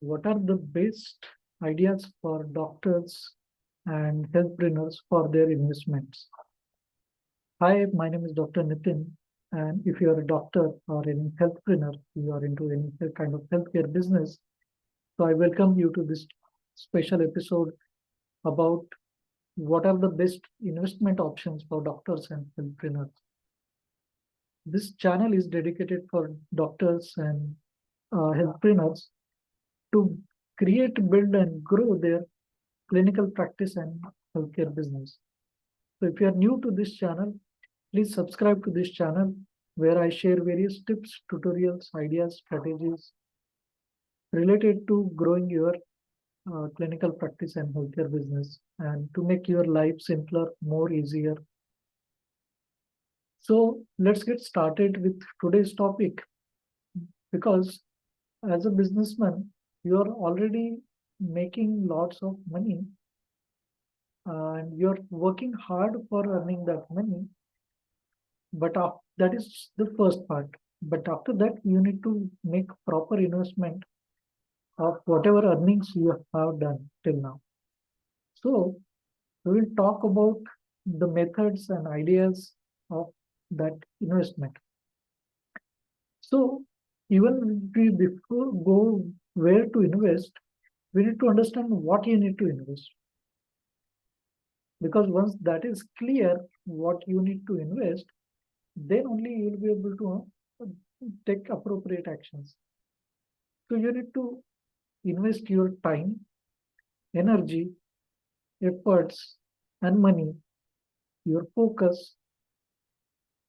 What are the best ideas for doctors and healthpreneurs for their investments? Hi, my name is Dr. Nitin, and if you are a doctor or any healthpreneur, you are into any kind of healthcare business, so I welcome you to this special episode about what are the best investment options for doctors and healthpreneurs. This channel is dedicated for doctors and healthpreneurs to create, build, and grow their clinical practice and healthcare business. So if you are new to this channel, please subscribe to this channel where I share various tips, tutorials, ideas, strategies related to growing your clinical practice and healthcare business and to make your life simpler, more easier. So let's get started with today's topic because as a businessman, you are already making lots of money and you're working hard for earning that money. But that is the first part. But after that, you need to make proper investment of whatever earnings you have done till now. So we will talk about the methods and ideas of that investment. So even we before go where to invest, we need to understand what you need to invest. Because once that is clear what you need to invest, then only you will be able to take appropriate actions. So you need to invest your time, energy, efforts, and money, your focus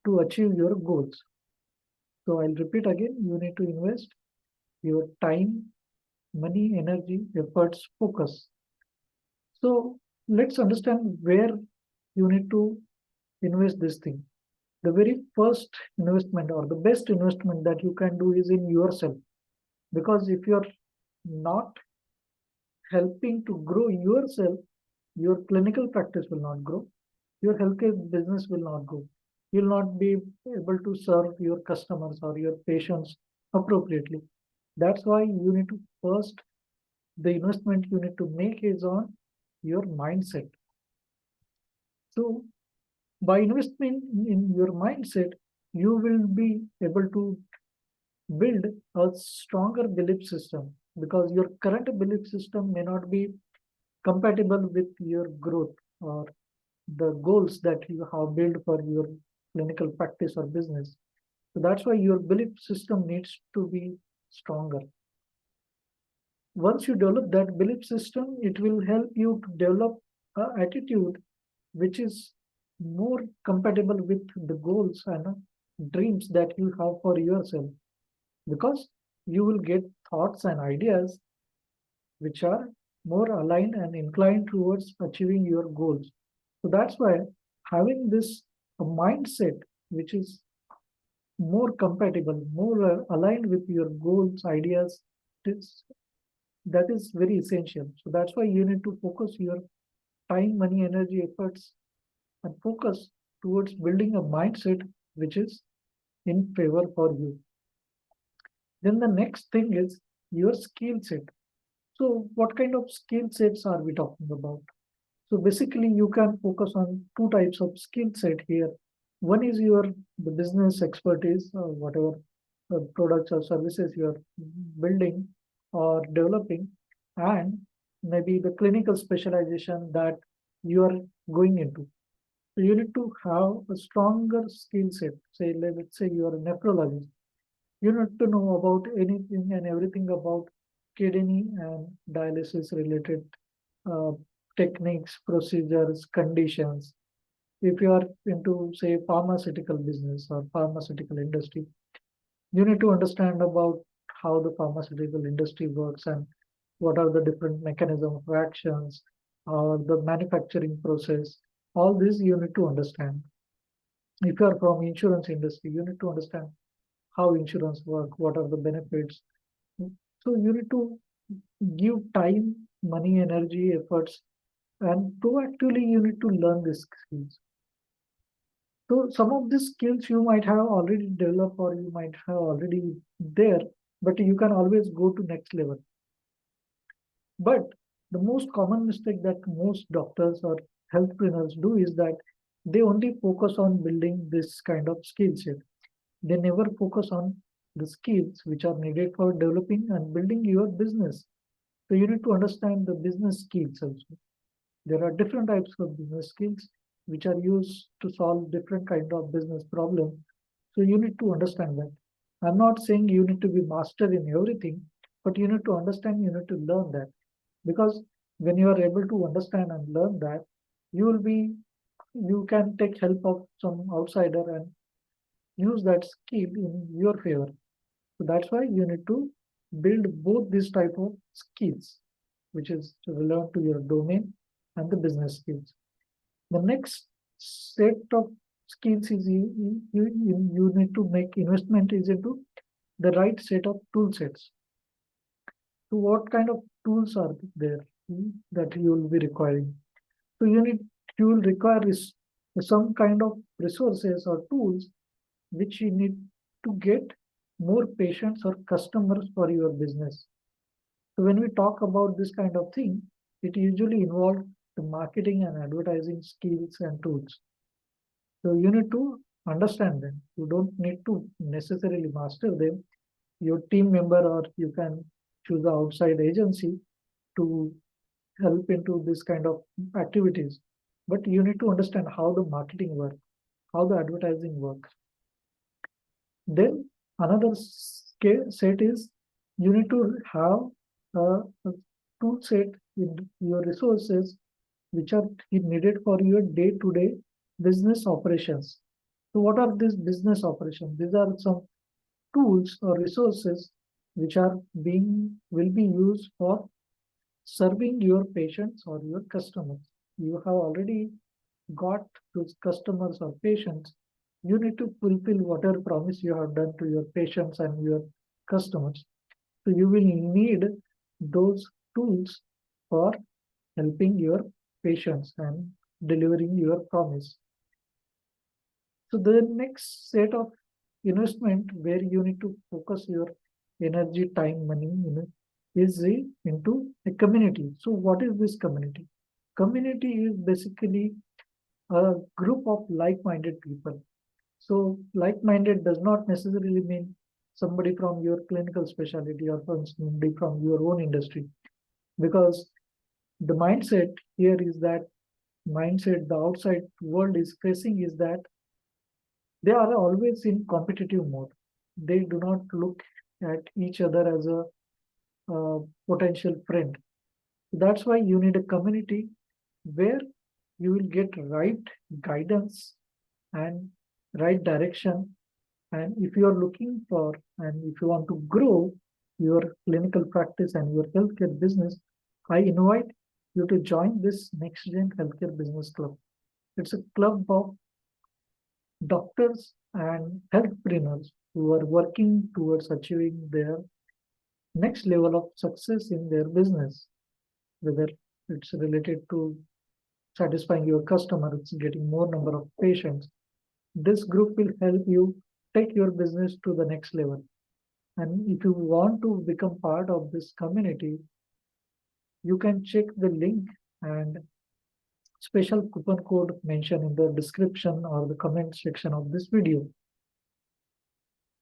to achieve your goals. So I'll repeat again, you need to invest your time, money, energy, efforts, focus. So let's understand where you need to invest this thing. The very first investment or the best investment that you can do is in yourself. Because if you're not helping to grow yourself, your clinical practice will not grow, your healthcare business will not grow. You'll not be able to serve your customers or your patients appropriately. That's why you need to first, the investment you need to make is on your mindset. So by investing in your mindset, you will be able to build a stronger belief system because your current belief system may not be compatible with your growth or the goals that you have built for your clinical practice or business. So that's why your belief system needs to be stronger. Once you develop that belief system, it will help you to develop an attitude which is more compatible with the goals and dreams that you have for yourself because you will get thoughts and ideas which are more aligned and inclined towards achieving your goals. So that's why having this mindset which is more compatible, more aligned with your goals, ideas, that is very essential. So that's why you need to focus your time, money, energy, efforts, and focus towards building a mindset which is in favor for you. Then the next thing is your skill set. So what kind of skill sets are we talking about? So basically you can focus on two types of skill set here. One is your the business expertise, or whatever products or services you are building or developing, and maybe the clinical specialization that you are going into. So you need to have a stronger skill set. Say, let's say you are a nephrologist. You need to know about anything and everything about kidney and dialysis related uh, techniques, procedures, conditions. If you are into, say, pharmaceutical business or pharmaceutical industry, you need to understand about how the pharmaceutical industry works and what are the different mechanism of actions or the manufacturing process. All this you need to understand. If you are from insurance industry, you need to understand how insurance work, what are the benefits. So you need to give time, money, energy, efforts, and proactively you need to learn these skills. So some of these skills you might have already developed or you might have already there, but you can always go to next level. But the most common mistake that most doctors or healthpreneurs do is that they only focus on building this kind of skill set. They never focus on the skills which are needed for developing and building your business. So you need to understand the business skills also. There are different types of business skills which are used to solve different kind of business problems. So you need to understand that. I'm not saying you need to be master in everything, but you need to understand, you need to learn that. Because when you are able to understand and learn that, you will be, you can take help of some outsider and use that skill in your favor. So that's why you need to build both these type of skills, which is relevant to your domain and the business skills. The next set of skills is you need to make investment is into the right set of tool sets. So what kind of tools are there that you will be requiring? So you will require some kind of resources or tools which you need to get more patients or customers for your business. So when we talk about this kind of thing, it usually involves the marketing and advertising skills and tools. So you need to understand them. You don't need to necessarily master them. Your team member or you can choose an outside agency to help into this kind of activities. But you need to understand how the marketing works, how the advertising works. Then another set is you need to have a tool set in your resources which are needed for your day-to-day business operations. So what are these business operations? These are some tools or resources which are will be used for serving your patients or your customers. You have already got those customers or patients. You need to fulfill whatever promise you have done to your patients and your customers. So you will need those tools for helping your patients and delivering your promise. So the next set of investment where you need to focus your energy, time, money, is into a community. So what is this community? Community is basically a group of like-minded people. So like-minded does not necessarily mean somebody from your clinical specialty or from somebody from your own industry, because the mindset here is that mindset the outside world is facing is that they are always in competitive mode. They do not look at each other as a potential friend. That's why you need a community where you will get right guidance and right direction. And if you are looking for and if you want to grow your clinical practice and your healthcare business, I invite you to join this Next Gen Healthcare Business Club. It's a club of doctors and healthpreneurs who are working towards achieving their next level of success in their business, whether it's related to satisfying your customers, getting more number of patients. This group will help you take your business to the next level. And if you want to become part of this community, you can check the link and special coupon code mentioned in the description or the comment section of this video.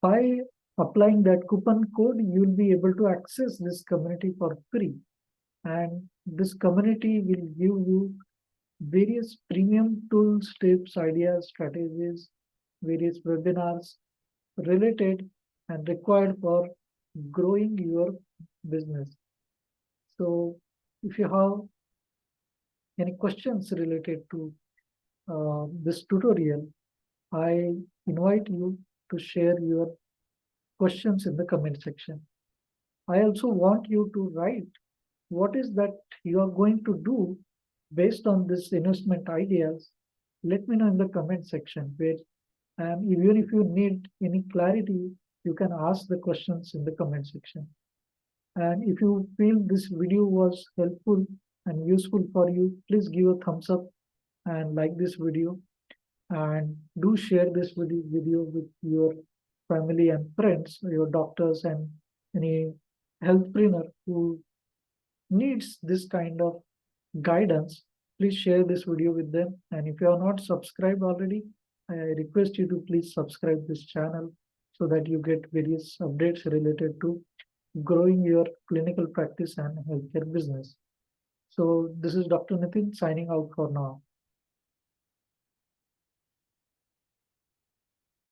By applying that coupon code, you'll be able to access this community for free. And this community will give you various premium tools, tips, ideas, strategies, various webinars related and required for growing your business. So if you have any questions related to this tutorial, I invite you to share your questions in the comment section. I also want you to write what is that you are going to do based on this investment ideas. Let me know in the comment section where, and even if you need any clarity, you can ask the questions in the comment section. And if you feel this video was helpful and useful for you, please give a thumbs up and like this video, and do share this video with your family and friends, your doctors and any healthpreneur who needs this kind of guidance, please share this video with them. And if you are not subscribed already, I request you to please subscribe this channel so that you get various updates related to growing your clinical practice and healthcare business. So this is Dr. Nitin signing out for now.